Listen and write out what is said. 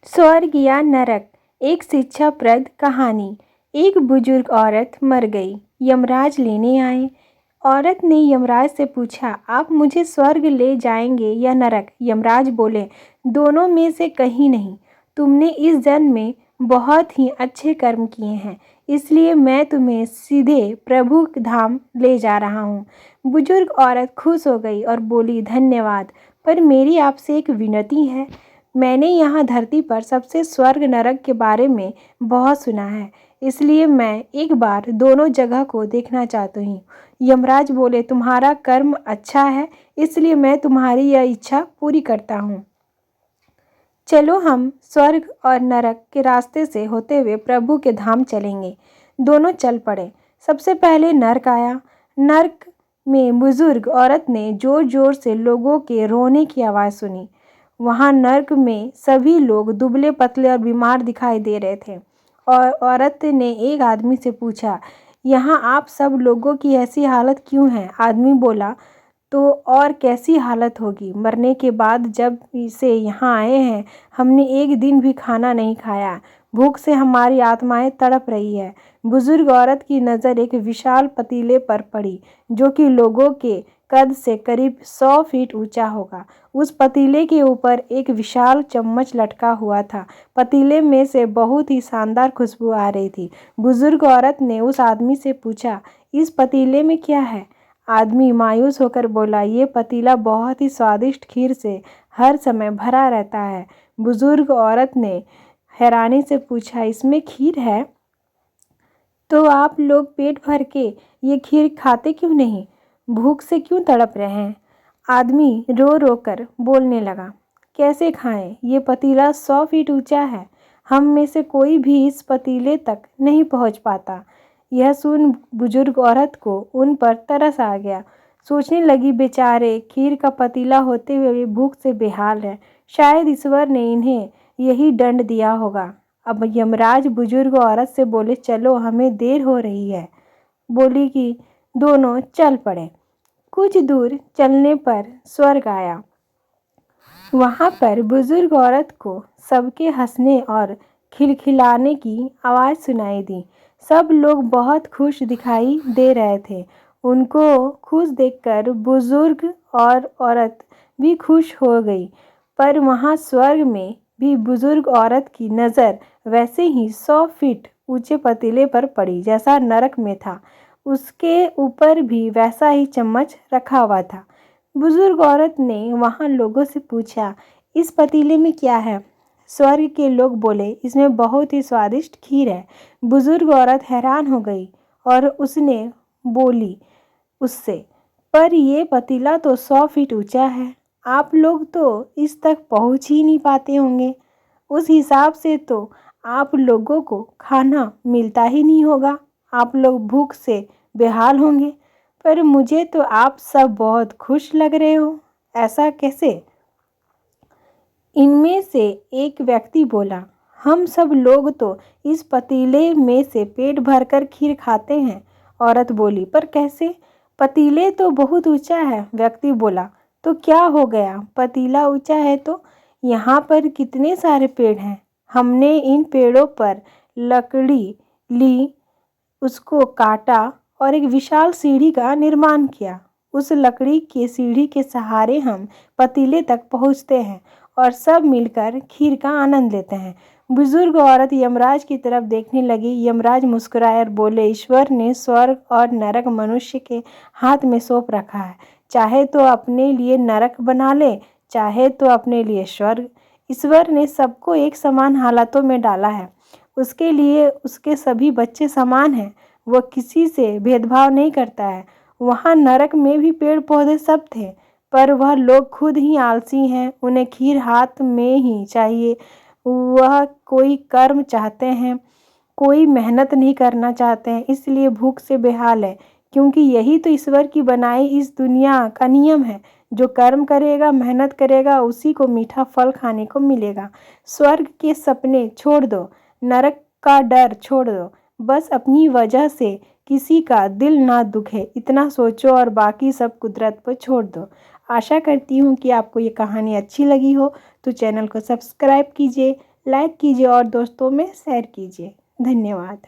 स्वर्ग या नरक, एक शिक्षाप्रद कहानी। एक बुजुर्ग औरत मर गई। यमराज लेने आए। औरत ने यमराज से पूछा, आप मुझे स्वर्ग ले जाएंगे या नरक? यमराज बोले, दोनों में से कहीं नहीं। तुमने इस जन्म में बहुत ही अच्छे कर्म किए हैं, इसलिए मैं तुम्हें सीधे प्रभु धाम ले जा रहा हूँ। बुजुर्ग औरत खुश हो गई और बोली, धन्यवाद, पर मेरी आपसे एक विनती है। मैंने यहाँ धरती पर सबसे स्वर्ग नरक के बारे में बहुत सुना है, इसलिए मैं एक बार दोनों जगह को देखना चाहती हूँ। यमराज बोले, तुम्हारा कर्म अच्छा है, इसलिए मैं तुम्हारी यह इच्छा पूरी करता हूँ। चलो हम स्वर्ग और नरक के रास्ते से होते हुए प्रभु के धाम चलेंगे। दोनों चल पड़े। सबसे पहले नर्क आया। नर्क में बुजुर्ग औरत ने जोर जोर से लोगों के रोने की आवाज़ सुनी। वहाँ नर्क में सभी लोग दुबले पतले और बीमार दिखाई दे रहे थे। और औरत ने एक आदमी से पूछा, यहाँ आप सब लोगों की ऐसी हालत क्यों है? आदमी बोला, तो और कैसी हालत होगी? मरने के बाद जब से यहाँ आए हैं, हमने एक दिन भी खाना नहीं खाया। भूख से हमारी आत्माएं तड़प रही है। बुजुर्ग औरत की नज़र एक विशाल पतीले पर पड़ी, जो कि लोगों के कद से करीब 100 फीट ऊंचा होगा। उस पतीले के ऊपर एक विशाल चम्मच लटका हुआ था। पतीले में से बहुत ही शानदार खुशबू आ रही थी। बुजुर्ग औरत ने उस आदमी से पूछा, इस पतीले में क्या है? आदमी मायूस होकर बोला, ये पतीला बहुत ही स्वादिष्ट खीर से हर समय भरा रहता है। बुजुर्ग औरत ने हैरानी से पूछा, इसमें खीर है? तो आप लोग पेट भर के ये खीर खाते क्यों नहीं? भूख से क्यों तड़प रहे हैं? आदमी रो रो कर बोलने लगा, कैसे खाएं? ये पतीला 100 फीट ऊंचा है। हम में से कोई भी इस पतीले तक नहीं पहुंच पाता। यह सुन बुजुर्ग औरत को उन पर तरस आ गया। सोचने लगी, बेचारे खीर का पतीला होते हुए भी भूख से बेहाल है। शायद ईश्वर ने इन्हें यही दंड दिया होगा। अब यमराज बुजुर्ग औरत से बोले, चलो हमें देर हो रही है। बोली कि दोनों चल पड़े। कुछ दूर चलने पर स्वर्ग आया। वहाँ पर बुजुर्ग औरत को सबके हंसने और खिलखिलाने की आवाज़ सुनाई दी। सब लोग बहुत खुश दिखाई दे रहे थे। उनको खुश देखकर बुजुर्ग और औरत भी खुश हो गई। पर वहाँ स्वर्ग में भी बुजुर्ग औरत की नज़र वैसे ही 100 फीट ऊंचे पतीले पर पड़ी जैसा नरक में था। उसके ऊपर भी वैसा ही चम्मच रखा हुआ था। बुजुर्ग औरत ने वहाँ लोगों से पूछा, इस पतीले में क्या है? स्वर्ग के लोग बोले, इसमें बहुत ही स्वादिष्ट खीर है। बुजुर्ग औरत हैरान हो गई और उसने बोली उससे, पर ये पतीला तो 100 फीट ऊंचा है। आप लोग तो इस तक पहुंच ही नहीं पाते होंगे। उस हिसाब से तो आप लोगों को खाना मिलता ही नहीं होगा। आप लोग भूख से बेहाल होंगे। पर मुझे तो आप सब बहुत खुश लग रहे हो, ऐसा कैसे? इनमें से एक व्यक्ति बोला, हम सब लोग तो इस पतीले में से पेट भरकर खीर खाते हैं। औरत बोली, पर कैसे? पतीले तो बहुत ऊंचा है। व्यक्ति बोला, तो क्या हो गया? पतीला ऊंचा है तो यहाँ पर कितने सारे पेड़ हैं। हमने इन पेड़ों पर लकड़ी ली, उसको काटा और एक विशाल सीढ़ी का निर्माण किया। उस लकड़ी की सीढ़ी के सहारे हम पतीले तक पहुँचते हैं और सब मिलकर खीर का आनंद लेते हैं। बुजुर्ग औरत यमराज की तरफ देखने लगी। यमराज मुस्कुराए और बोले, ईश्वर ने स्वर्ग और नरक मनुष्य के हाथ में सौंप रखा है। चाहे तो अपने लिए नरक बना ले, चाहे तो अपने लिए स्वर्ग। ईश्वर ने सबको एक समान हालातों में डाला है। उसके लिए उसके सभी बच्चे समान हैं। वह किसी से भेदभाव नहीं करता है। वहाँ नरक में भी पेड़ पौधे सब थे, पर वह लोग खुद ही आलसी हैं। उन्हें खीर हाथ में ही चाहिए। वह कोई कर्म चाहते हैं, कोई मेहनत नहीं करना चाहते हैं, इसलिए भूख से बेहाल है। क्योंकि यही तो ईश्वर की बनाई इस दुनिया का नियम है। जो कर्म करेगा, मेहनत करेगा, उसी को मीठा फल खाने को मिलेगा। स्वर्ग के सपने छोड़ दो, नरक का डर छोड़ दो। बस अपनी वजह से किसी का दिल ना दुखे, इतना सोचो और बाकी सब कुदरत पर छोड़ दो। आशा करती हूँ कि आपको ये कहानी अच्छी लगी हो, तो चैनल को सब्सक्राइब कीजिए, लाइक कीजिए और दोस्तों में शेयर कीजिए। धन्यवाद।